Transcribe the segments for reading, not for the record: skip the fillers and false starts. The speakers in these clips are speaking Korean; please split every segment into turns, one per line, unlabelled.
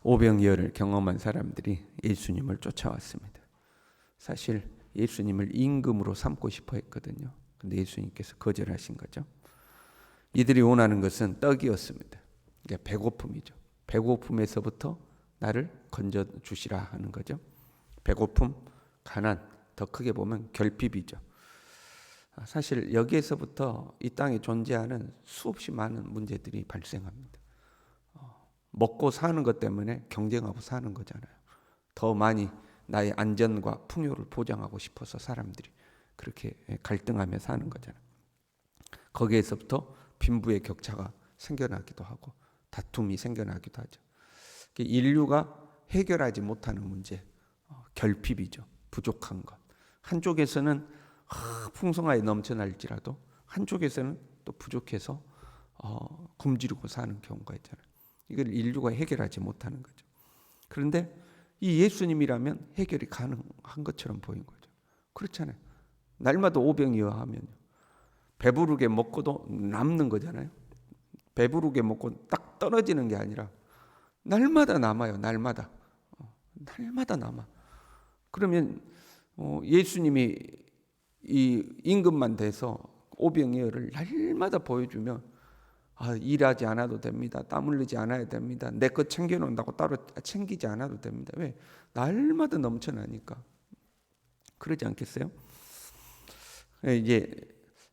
오병이어를 경험한 사람들이 예수님을 쫓아왔습니다. 사실 예수님을 임금으로 삼고 싶어 했거든요. 근데 예수님께서 거절하신 거죠. 이들이 원하는 것은 떡이었습니다. 그러니까 배고픔이죠. 배고픔에서부터 나를 건져주시라 하는 거죠. 배고픔, 가난, 더 크게 보면 결핍이죠. 사실 여기에서부터 이 땅에 존재하는 수없이 많은 문제들이 발생합니다. 먹고 사는 것 때문에 경쟁하고 사는 거잖아요. 더 많이 나의 안전과 풍요를 보장하고 싶어서 사람들이 그렇게 갈등하며 사는 거잖아요. 거기에서부터 빈부의 격차가 생겨나기도 하고 다툼이 생겨나기도 하죠. 인류가 해결하지 못하는 문제, 결핍이죠. 부족한 것. 한쪽에서는 풍성하게 넘쳐날지라도 한쪽에서는 또 부족해서 굶주리고 사는 경우가 있잖아요. 이걸 인류가 해결하지 못하는 거죠. 그런데 이 예수님이라면 해결이 가능한 것처럼 보인 거죠. 그렇잖아요. 날마다 오병이어 하면요. 배부르게 먹고도 남는 거잖아요. 배부르게 먹고 딱 떨어지는 게 아니라 날마다 남아요. 날마다 남아. 그러면 예수님이 이 임금만 돼서 오병이어를 날마다 보여주면 일하지 않아도 됩니다. 땀 흘리지 않아야 됩니다. 내 것 챙겨놓는다고 따로 챙기지 않아도 됩니다. 왜? 날마다 넘쳐나니까. 그러지 않겠어요? 이제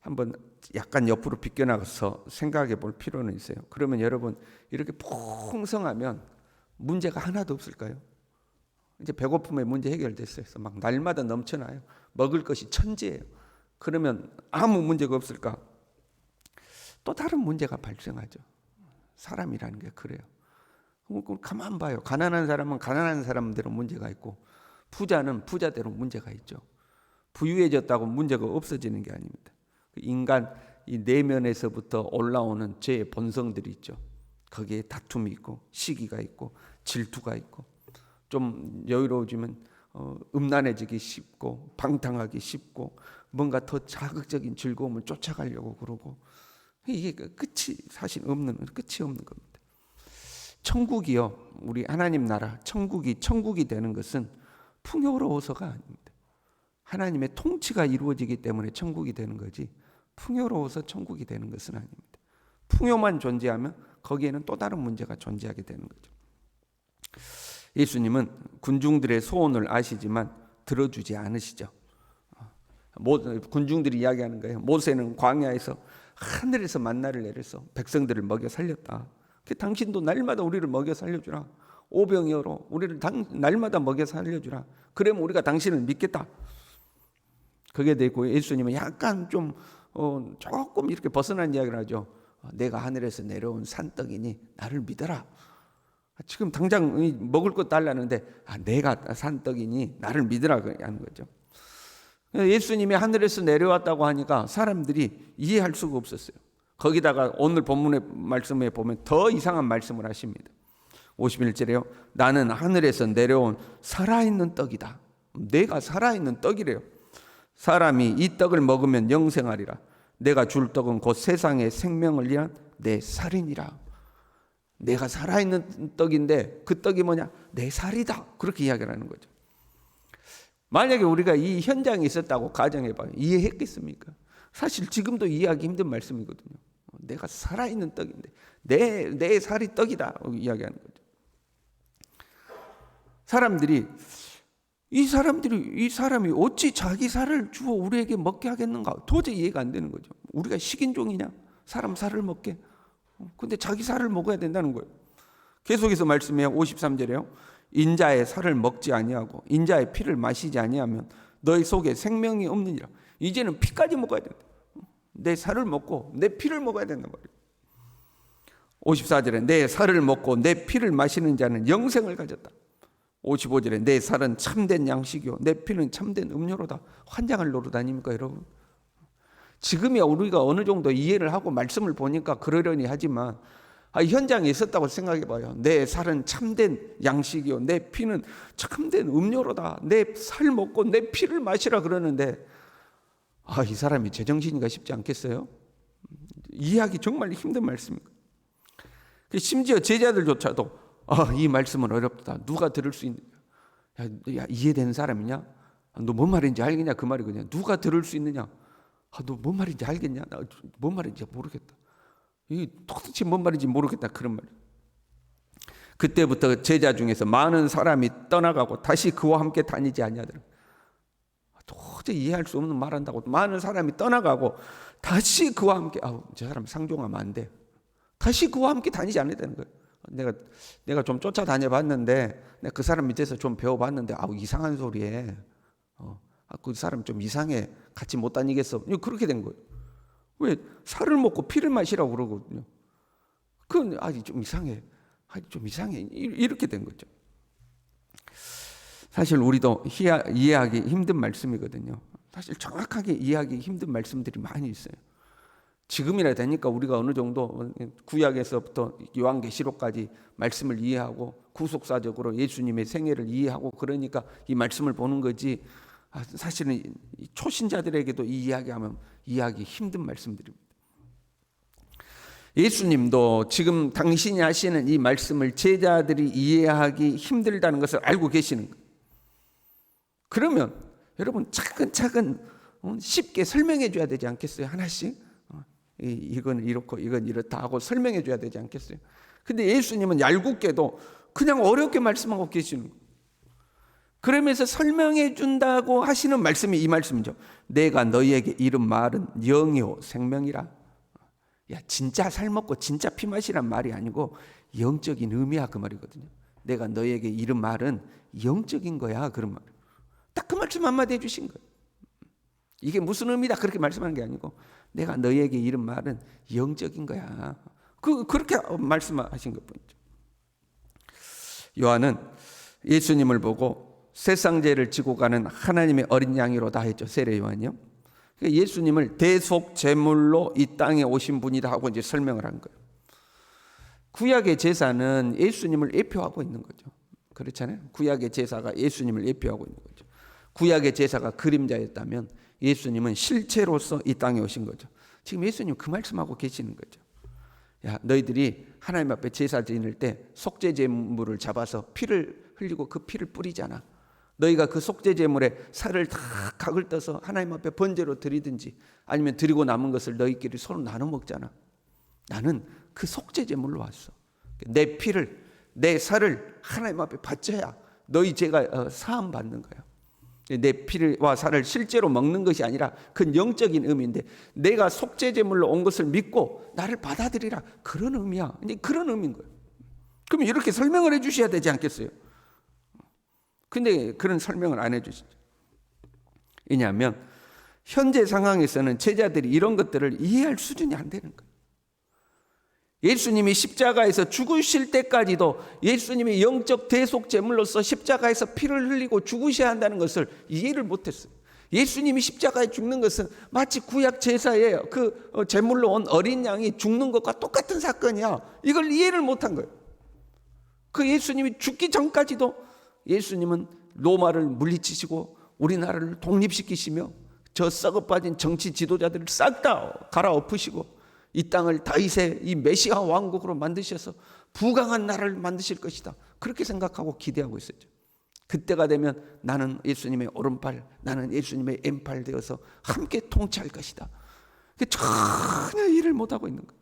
한번 약간 옆으로 비껴나가서 생각해 볼 필요는 있어요. 그러면 여러분 이렇게 풍성하면 문제가 하나도 없을까요? 이제 배고픔의 문제 해결됐어요. 막 날마다 넘쳐나요. 먹을 것이 천지예요. 그러면 아무 문제가 없을까? 또 다른 문제가 발생하죠. 사람이라는 게 그래요. 가만 봐요. 가난한 사람은 가난한 사람대로 문제가 있고 부자는 부자대로 문제가 있죠. 부유해졌다고 문제가 없어지는 게 아닙니다. 인간 이 내면에서부터 올라오는 죄의 본성들이 있죠. 거기에 다툼이 있고 시기가 있고 질투가 있고 좀 여유로워지면 음란해지기 쉽고 방탕하기 쉽고 뭔가 더 자극적인 즐거움을 쫓아가려고 그러고 이게 끝이 사실 끝이 없는 겁니다. 천국이요, 우리 하나님 나라 천국이 되는 것은 풍요로워서가 아닙니다. 하나님의 통치가 이루어지기 때문에 천국이 되는 거지 풍요로워서 천국이 되는 것은 아닙니다. 풍요만 존재하면 거기에는 또 다른 문제가 존재하게 되는 거죠. 예수님은 군중들의 소원을 아시지만 들어주지 않으시죠. 군중들이 이야기하는 거예요. 모세는 광야에서 하늘에서 만나를 내려서 백성들을 먹여 살렸다. 당신도 날마다 우리를 먹여 살려주라. 오병이어로 우리를 날마다 먹여 살려주라. 그러면 우리가 당신을 믿겠다. 그게 되고 예수님은 약간 좀 조금 이렇게 벗어난 이야기를 하죠. 내가 하늘에서 내려온 산떡이니 나를 믿어라. 지금 당장 먹을 것 달라는데 내가 산떡이니 나를 믿으라 하는 거죠. 예수님이 하늘에서 내려왔다고 하니까 사람들이 이해할 수가 없었어요. 거기다가 오늘 본문의 말씀에 보면 더 이상한 말씀을 하십니다. 51절에요. 나는 하늘에서 내려온 살아있는 떡이다. 내가 살아있는 떡이래요. 사람이 이 떡을 먹으면 영생하리라. 내가 줄 떡은 곧 세상의 생명을 위한 내 살이니라. 내가 살아있는 떡인데 그 떡이 뭐냐? 내 살이다. 그렇게 이야기를 하는 거죠. 만약에 우리가 이 현장에 있었다고 가정해봐요. 이해했겠습니까? 사실 지금도 이해하기 힘든 말씀이거든요. 내가 살아있는 떡인데 내 살이 떡이다 이야기하는 거죠. 이 사람이 어찌 자기 살을 주어 우리에게 먹게 하겠는가? 도저히 이해가 안 되는 거죠. 우리가 식인종이냐? 사람 살을 먹게? 근데 자기 살을 먹어야 된다는 거예요. 계속해서 말씀해요. 53절에요. 인자의 살을 먹지 아니하고 인자의 피를 마시지 아니하면 너희 속에 생명이 없느니라. 이제는 피까지 먹어야 된다. 내 살을 먹고 내 피를 먹어야 된단 말이에요. 54절에 내 살을 먹고 내 피를 마시는 자는 영생을 가졌다. 55절에 내 살은 참된 양식이요 내 피는 참된 음료로다. 환장을 노릇아닙니까 여러분? 지금이야 우리가 어느 정도 이해를 하고 말씀을 보니까 그러려니 하지만 현장에 있었다고 생각해봐요. 내 살은 참된 양식이요 내 피는 참된 음료로다. 내 살 먹고 내 피를 마시라 그러는데 이 사람이 제정신인가 싶지 않겠어요? 이해하기 정말 힘든 말씀입니다. 심지어 제자들조차도 이 말씀은 어렵다. 누가 들을 수 있느냐? 야, 이해되는 사람이냐? 너 뭔 말인지 알겠냐? 그 말이거든요. 누가 들을 수 있느냐? 너 뭔 말인지 알겠냐? 나 뭔 말인지 모르겠다. 이 도대체 뭔 말인지 모르겠다. 그런 말. 그때부터 제자 중에서 많은 사람이 떠나가고 다시 그와 함께 다니지 아니하더라. 도저히 이해할 수 없는 말한다고 많은 사람이 떠나가고 다시 그와 함께 저 사람 상종하면 안 돼. 다시 그와 함께 다니지 않는다는 거예요. 내가 좀 쫓아다녀 봤는데 내가 그 사람 밑에서 좀 배워봤는데 이상한 소리에 그 사람 좀 이상해. 같이 못 다니겠어. 그렇게 된 거예요. 왜? 살을 먹고 피를 마시라고 그러거든요. 그건 좀 이상해. 좀 이상해. 이렇게 된 거죠. 사실 우리도 이해하기 힘든 말씀이거든요. 사실 정확하게 이해하기 힘든 말씀들이 많이 있어요. 지금이라 되니까 우리가 어느 정도 구약에서부터 요한계시록까지 말씀을 이해하고 구속사적으로 예수님의 생애를 이해하고 그러니까 이 말씀을 보는 거지. 사실은 초신자들에게도 이 이야기하면 이해하기 힘든 말씀들입니다. 예수님도 지금 당신이 하시는 이 말씀을 제자들이 이해하기 힘들다는 것을 알고 계시는 거예요. 그러면 여러분 차근차근 쉽게 설명해 줘야 되지 않겠어요? 하나씩 이건 이렇고 이건 이렇다 하고 설명해 줘야 되지 않겠어요? 근데 예수님은 얄궂게도 그냥 어렵게 말씀하고 계시는 거예요. 그러면서 설명해 준다고 하시는 말씀이 이 말씀이죠. 내가 너희에게 이른 말은 영이요 생명이라. 진짜 살 먹고 진짜 피 마시란 말이 아니고 영적인 의미야 그 말이거든요. 내가 너희에게 이른 말은 영적인 거야 그런 말. 딱 그 말씀 한마디 해주신 거예요. 이게 무슨 의미다 그렇게 말씀하는 게 아니고 내가 너희에게 이른 말은 영적인 거야. 그렇게 말씀하신 것뿐이죠. 요한은 예수님을 보고 세상 죄를 지고 가는 하나님의 어린 양이로다 했죠. 세례 요한이요. 예수님을 대속 제물로 이 땅에 오신 분이다 하고 이제 설명을 한 거예요. 구약의 제사는 예수님을 예표하고 있는 거죠. 그렇잖아요. 구약의 제사가 예수님을 예표하고 있는 거죠. 구약의 제사가 그림자였다면 예수님은 실체로서 이 땅에 오신 거죠. 지금 예수님 그 말씀하고 계시는 거죠. 너희들이 하나님 앞에 제사 지낼 때 속죄 제물을 잡아서 피를 흘리고 그 피를 뿌리잖아. 너희가 그 속죄 제물에 살을 다 각을 떠서 하나님 앞에 번제로 드리든지 아니면 드리고 남은 것을 너희끼리 서로 나눠 먹잖아. 나는 그 속죄 제물로 왔어. 내 피를 내 살을 하나님 앞에 바쳐야 너희 죄가 사함 받는 거야. 내 피와 살을 실제로 먹는 것이 아니라 그 영적인 의미인데 내가 속죄 제물로 온 것을 믿고 나를 받아들이라 그런 의미야. 이제 그런 의미인 거예요. 그럼 이렇게 설명을 해주셔야 되지 않겠어요? 근데 그런 설명을 안 해주시죠. 왜냐하면 현재 상황에서는 제자들이 이런 것들을 이해할 수준이 안 되는 거예요. 예수님이 십자가에서 죽으실 때까지도 예수님이 영적 대속 제물로서 십자가에서 피를 흘리고 죽으셔야 한다는 것을 이해를 못했어요. 예수님이 십자가에 죽는 것은 마치 구약 제사에 그 제물로 온 어린 양이 죽는 것과 똑같은 사건이야. 이걸 이해를 못한 거예요. 그 예수님이 죽기 전까지도 예수님은 로마를 물리치시고 우리나라를 독립시키시며 저 썩어 빠진 정치 지도자들을 싹 다 갈아엎으시고 이 땅을 다윗의 이 메시아 왕국으로 만드셔서 부강한 나라를 만드실 것이다. 그렇게 생각하고 기대하고 있었죠. 그때가 되면 나는 예수님의 오른팔, 나는 예수님의 왼팔 되어서 함께 통치할 것이다. 전혀 이해를 못하고 있는 거예요.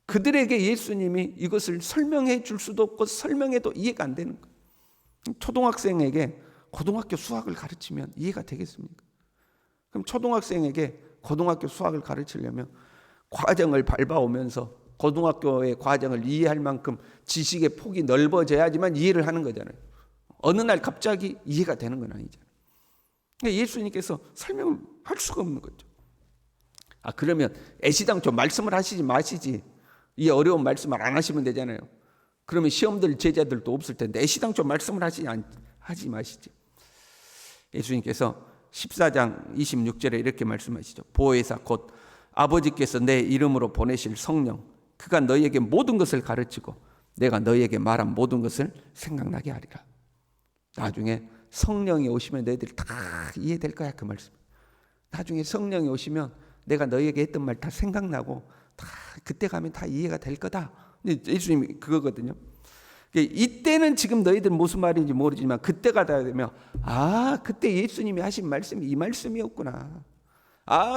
그들에게 예수님이 이것을 설명해 줄 수도 없고 설명해도 이해가 안 되는 거예요. 초등학생에게 고등학교 수학을 가르치면 이해가 되겠습니까? 그럼 초등학생에게 고등학교 수학을 가르치려면 과정을 밟아오면서 고등학교의 과정을 이해할 만큼 지식의 폭이 넓어져야지만 이해를 하는 거잖아요. 어느 날 갑자기 이해가 되는 건 아니잖아요. 그러니까 예수님께서 설명을 할 수가 없는 거죠. 그러면 애시당초 말씀을 하시지 마시지. 이 어려운 말씀을 안 하시면 되잖아요. 그러면 시험 들 제자들도 없을 텐데 애시당초 말씀을 하지 마시지. 예수님께서 14장 26절에 이렇게 말씀하시죠. 보혜사 곧 아버지께서 내 이름으로 보내실 성령 그가 너희에게 모든 것을 가르치고 내가 너희에게 말한 모든 것을 생각나게 하리라. 나중에 성령이 오시면 너희들이 다 이해될 거야 그 말씀. 나중에 성령이 오시면 내가 너희에게 했던 말 다 생각나고 다 그때 가면 다 이해가 될 거다. 예수님이 그거거든요. 이때는 지금 너희들 무슨 말인지 모르지만 그때가 다 되면 그때 예수님이 하신 말씀이 이 말씀이었구나.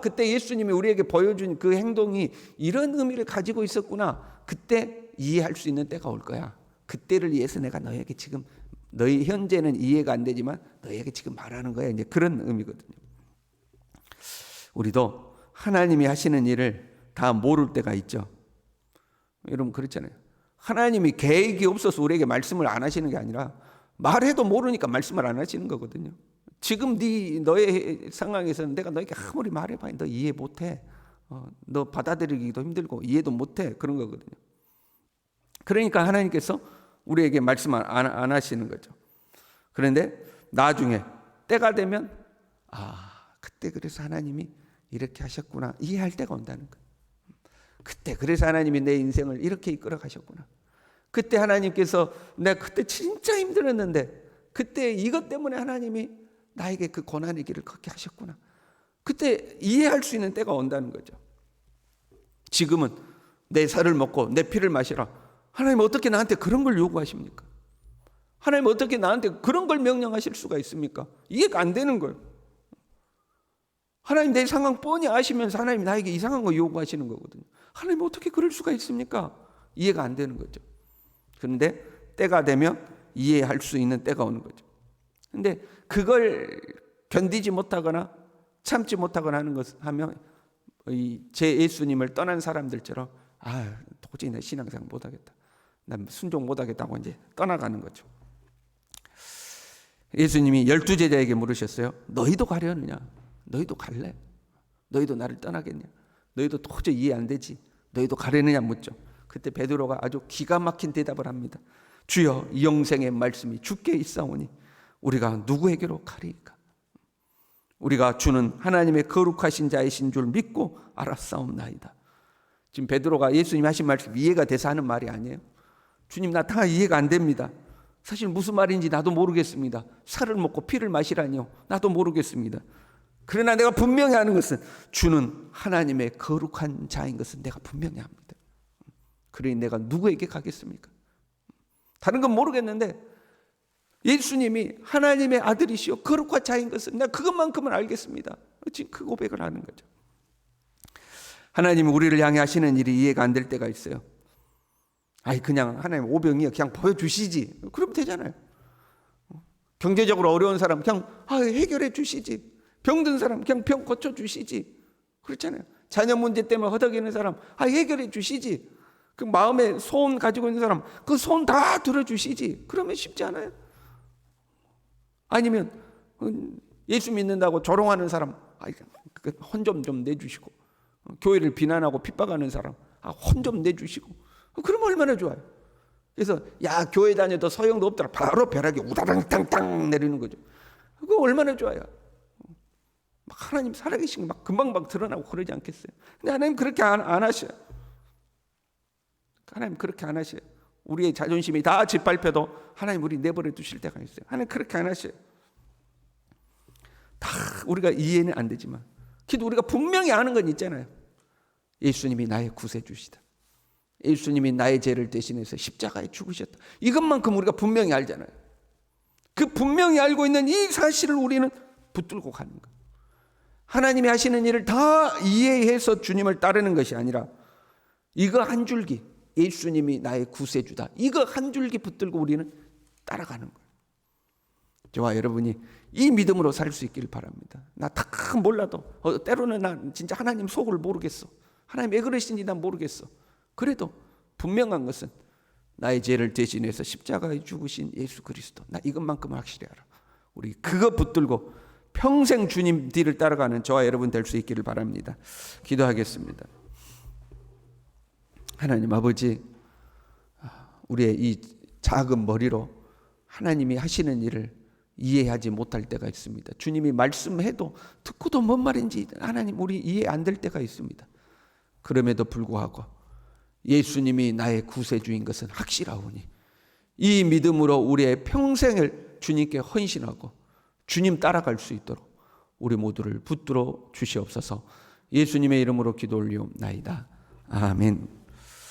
그때 예수님이 우리에게 보여준 그 행동이 이런 의미를 가지고 있었구나. 그때 이해할 수 있는 때가 올 거야. 그때를 위해서 내가 너에게 지금 너희 현재는 이해가 안 되지만 너에게 지금 말하는 거야. 이제 그런 의미거든요. 우리도 하나님이 하시는 일을 다 모를 때가 있죠. 여러분 그렇잖아요. 하나님이 계획이 없어서 우리에게 말씀을 안 하시는 게 아니라 말해도 모르니까 말씀을 안 하시는 거거든요. 지금 너의 상황에서는 내가 너에게 아무리 말해봐야 너 이해 못해. 너 받아들이기도 힘들고 이해도 못해. 그런 거거든요. 그러니까 하나님께서 우리에게 말씀을 안 하시는 거죠. 그런데 나중에 때가 되면 그때 그래서 하나님이 이렇게 하셨구나. 이해할 때가 온다는 거예요. 그때 그래서 하나님이 내 인생을 이렇게 이끌어 가셨구나. 그때 하나님께서 내가 그때 진짜 힘들었는데 그때 이것 때문에 하나님이 나에게 그 고난의 길을 걷게 하셨구나. 그때 이해할 수 있는 때가 온다는 거죠. 지금은 내 살을 먹고 내 피를 마시라. 하나님 어떻게 나한테 그런 걸 요구하십니까? 하나님 어떻게 나한테 그런 걸 명령하실 수가 있습니까? 이해가 안 되는 거예요. 하나님 내 상황 뻔히 아시면서 하나님 나에게 이상한 거 요구하시는 거거든요. 하나님 어떻게 그럴 수가 있습니까? 이해가 안 되는 거죠. 그런데 때가 되면 이해할 수 있는 때가 오는 거죠. 그런데 그걸 견디지 못하거나 참지 못하거나 하는 것 하면 제 예수님을 떠난 사람들처럼 도저히 내 신앙생활 못하겠다. 난 순종 못하겠다고 이제 떠나가는 거죠. 예수님이 12제자에게 물으셨어요. 너희도 가려느냐? 너희도 갈래? 너희도 나를 떠나겠냐? 너희도 도저히 이해 안 되지? 너희도 가려느냐 묻죠. 그때 베드로가 아주 기가 막힌 대답을 합니다. 주여 이 영생의 말씀이 주께 있사오니 우리가 누구에게로 가리이까? 우리가 주는 하나님의 거룩하신 자이신 줄 믿고 알았사옵나이다. 지금 베드로가 예수님 하신 말씀 이해가 돼서 하는 말이 아니에요. 주님 나 다 이해가 안 됩니다. 사실 무슨 말인지 나도 모르겠습니다. 살을 먹고 피를 마시라니요. 나도 모르겠습니다. 그러나 내가 분명히 아는 것은 주는 하나님의 거룩한 자인 것은 내가 분명히 압니다. 그러니 내가 누구에게 가겠습니까? 다른 건 모르겠는데 예수님이 하나님의 아들이시오 거룩한 자인 것은 내가 그것만큼은 알겠습니다. 지금 그 고백을 하는 거죠. 하나님이 우리를 향해 하시는 일이 이해가 안 될 때가 있어요. 그냥 하나님 오병이어 그냥 보여주시지. 그러면 되잖아요. 경제적으로 어려운 사람 그냥 해결해 주시지. 병든 사람 그냥 병 고쳐주시지. 그렇잖아요. 자녀 문제 때문에 허덕이는 사람 해결해 주시지. 그 마음에 소원 가지고 있는 사람 그 소원 다 들어주시지. 그러면 쉽지 않아요? 아니면 예수 믿는다고 조롱하는 사람 혼 좀 내주시고, 교회를 비난하고 핍박하는 사람 혼 좀 내주시고, 그러면 얼마나 좋아요. 그래서 교회 다녀도 소용도 없더라 바로 벼락이 우다당탕탕 내리는 거죠. 그거 얼마나 좋아요. 하나님 살아계신 거 금방 드러나고 그러지 않겠어요? 근데 하나님 그렇게 안 하셔요. 하나님 그렇게 안 하셔요. 우리의 자존심이 다 짓밟혀도 하나님 우리 내버려 두실 때가 있어요. 하나님 그렇게 안 하셔요. 다 우리가 이해는 안 되지만 그래도 우리가 분명히 아는 건 있잖아요. 예수님이 나의 구세주시다. 예수님이 나의 죄를 대신해서 십자가에 죽으셨다. 이것만큼 우리가 분명히 알잖아요. 그 분명히 알고 있는 이 사실을 우리는 붙들고 가는 거예요. 하나님이 하시는 일을 다 이해해서 주님을 따르는 것이 아니라 이거 한 줄기, 예수님이 나의 구세주다, 이거 한 줄기 붙들고 우리는 따라가는 거예요. 저와 여러분이 이 믿음으로 살 수 있기를 바랍니다. 나 다 몰라도 때로는 나 진짜 하나님 속을 모르겠어. 하나님 왜 그러신지 난 모르겠어. 그래도 분명한 것은 나의 죄를 대신해서 십자가에 죽으신 예수 그리스도, 나 이것만큼 확실히 알아. 우리 그거 붙들고 평생 주님 뒤를 따라가는 저와 여러분 될 수 있기를 바랍니다. 기도하겠습니다. 하나님 아버지, 우리의 이 작은 머리로 하나님이 하시는 일을 이해하지 못할 때가 있습니다. 주님이 말씀해도 듣고도 뭔 말인지 하나님 우리 이해 안 될 때가 있습니다. 그럼에도 불구하고 예수님이 나의 구세주인 것은 확실하오니 이 믿음으로 우리의 평생을 주님께 헌신하고 주님 따라갈 수 있도록 우리 모두를 붙들어 주시옵소서. 예수님의 이름으로 기도 올리옵나이다. 아멘.